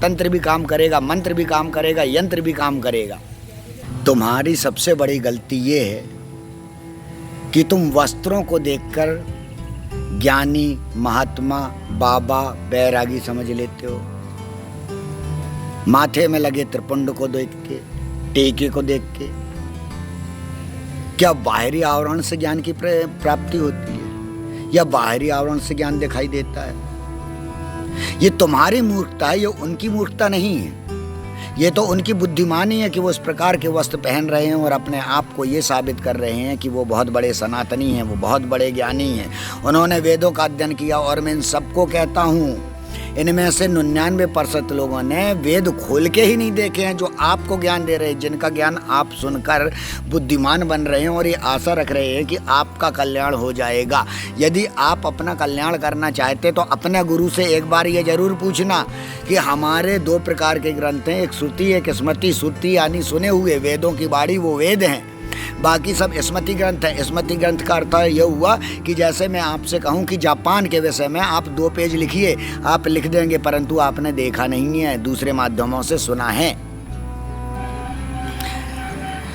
तंत्र भी काम करेगा, मंत्र भी काम करेगा, यंत्र भी काम करेगा। तुम्हारी सबसे बड़ी गलती ये है कि तुम वस्त्रों को देखकर ज्ञानी, महात्मा, बाबा, बैरागी समझ लेते हो। माथे में लगे त्रिपुंड को देख के, टेके को देख के क्या बाहरी आवरण से ज्ञान की प्राप्ति होती है या बाहरी आवरण से ज्ञान दिखाई देता है? ये तुम्हारी मूर्खता है, ये उनकी मूर्खता नहीं है। ये तो उनकी बुद्धिमानी है कि वो इस प्रकार के वस्त्र पहन रहे हैं और अपने आप को ये साबित कर रहे हैं कि वो बहुत बड़े सनातनी हैं, वो बहुत बड़े ज्ञानी हैं, उन्होंने वेदों का अध्ययन किया। और मैं इन सबको कहता हूँ, इनमें से 99% लोगों ने वेद खोल के ही नहीं देखे हैं जो आपको ज्ञान दे रहे हैं, जिनका ज्ञान आप सुनकर बुद्धिमान बन रहे हैं और ये आशा रख रहे हैं कि आपका कल्याण हो जाएगा। यदि आप अपना कल्याण करना चाहते तो अपने गुरु से एक बार ये जरूर पूछना कि हमारे 2 प्रकार के ग्रंथ हैं, एक श्रुति एक स्मृति। श्रुति यानी सुने हुए, वेदों की बाड़ी वो वेद हैं, बाकी सब स्मृति ग्रंथ है। स्मृति ग्रंथ का अर्थ यह हुआ कि जैसे मैं आपसे कहूं कि जापान के विषय में आप 2 पेज लिखिए, आप लिख देंगे, परंतु आपने देखा नहीं है, दूसरे माध्यमों से सुना है,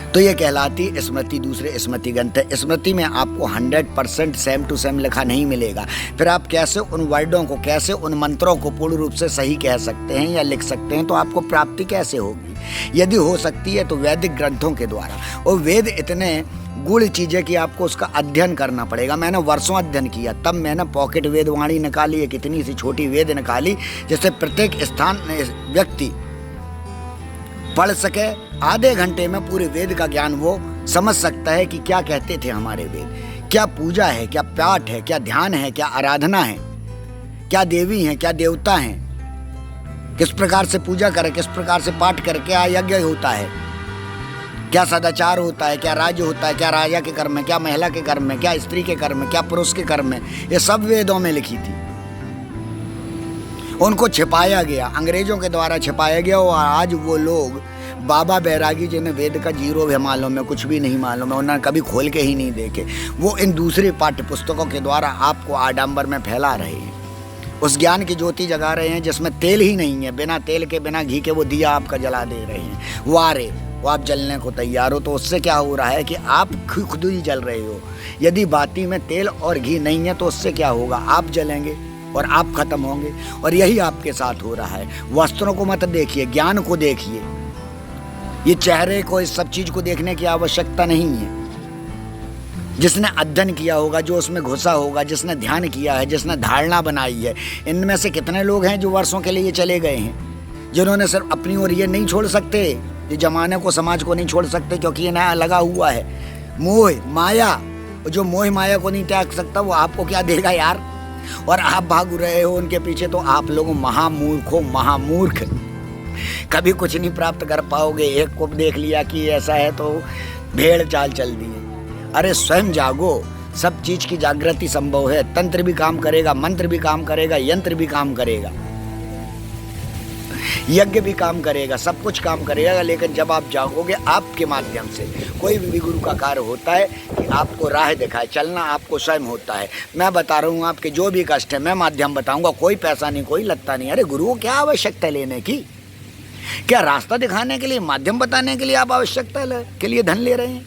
तो ये कहलाती स्मृति, दूसरे स्मृति ग्रंथ है। स्मृति में आपको 100% सेम टू सेम लिखा नहीं मिलेगा। फिर आप कैसे उन वर्डों को, कैसे उन मंत्रों को पूर्ण रूप से सही कह सकते हैं या लिख सकते हैं? तो आपको प्राप्ति कैसे होगी? यदि हो सकती है तो वैदिक ग्रंथों के द्वारा। और वेद इतने गूढ़ चीज़ है कि आपको उसका अध्ययन करना पड़ेगा। मैंने वर्षों अध्ययन किया, तब मैंने पॉकेट वेदवाणी निकाली, एक इतनी सी छोटी वेद निकाली जिससे प्रत्येक स्थान व्यक्ति पढ़ सके। आधे घंटे में पूरे वेद का ज्ञान वो समझ सकता है कि क्या कहते थे हमारे वेद, क्या पूजा है, क्या पाठ है, क्या ध्यान है, क्या आराधना है, क्या देवी हैं, क्या देवता हैं, किस प्रकार से पूजा करे, किस प्रकार से पाठ करे, क्या यज्ञ होता है, क्या सदाचार होता है, क्या राज्य होता है, क्या राजा के कर्म है, क्या महिला के कर्म है, क्या स्त्री के कर्म है, क्या पुरुष के कर्म है। ये सब वेदों में लिखी थी। उनको छिपाया गया, अंग्रेजों के द्वारा छिपाया गया। और आज वो लोग बाबा बैरागी जिन्हें वेद का जीरो भी मालूम है, कुछ भी नहीं मालूम है, उन्होंने कभी खोल के ही नहीं देखे, वो इन दूसरे पाठ्य पुस्तकों के द्वारा आपको आडंबर में फैला रहे हैं, उस ज्ञान की ज्योति जगा रहे हैं जिसमें तेल ही नहीं है। बिना तेल के, बिना घी के वो दिया आपका जला दे रहे हैं। वारे वो आप जलने को तैयार हो, तो उससे क्या हो रहा है कि आप खुद ही जल रहे हो। यदि बाती में तेल और घी नहीं है तो उससे क्या होगा? आप जलेंगे और आप खत्म होंगे। और यही आपके साथ हो रहा है। वस्त्रों को मत देखिए, ज्ञान को देखिए। ये चेहरे को, इस सब चीज को देखने की आवश्यकता नहीं है। जिसने अध्ययन किया होगा, जो उसमें घुसा होगा, जिसने ध्यान किया है, जिसने धारणा बनाई है, इनमें से कितने लोग हैं जो वर्षों के लिए चले गए हैं, जिन्होंने सिर्फ अपनी ओर ये नहीं छोड़ सकते, ये जमाने को, समाज को नहीं छोड़ सकते, क्योंकि ये नया लगा हुआ है मोह माया। जो मोह माया को नहीं त्याग सकता वो आपको क्या देगा यार? और आप भाग रहे हो उनके पीछे, तो आप लोग महामूर्ख हो, महामूर्ख। कभी कुछ नहीं प्राप्त कर पाओगे। एक को देख लिया कि ऐसा है तो भेड़ चाल चल दी है। अरे स्वयं जागो, सब चीज की जागृति संभव है। तंत्र भी काम करेगा, मंत्र भी काम करेगा, यंत्र भी काम करेगा, यज्ञ भी काम करेगा, सब कुछ काम करेगा। लेकिन जब आप जागोगे, आपके माध्यम से कोई भी गुरु का कार्य होता है कि आपको राह दिखाए, चलना आपको स्वयं होता है। मैं बता रहा हूँ आपके जो भी कष्ट है, मैं माध्यम बताऊंगा, कोई पैसा नहीं, कोई लत्ता नहीं। अरे गुरु को क्या आवश्यकता है लेने की? क्या रास्ता दिखाने के लिए, माध्यम बताने के लिए आप आवश्यकता के लिए धन ले रहे हैं?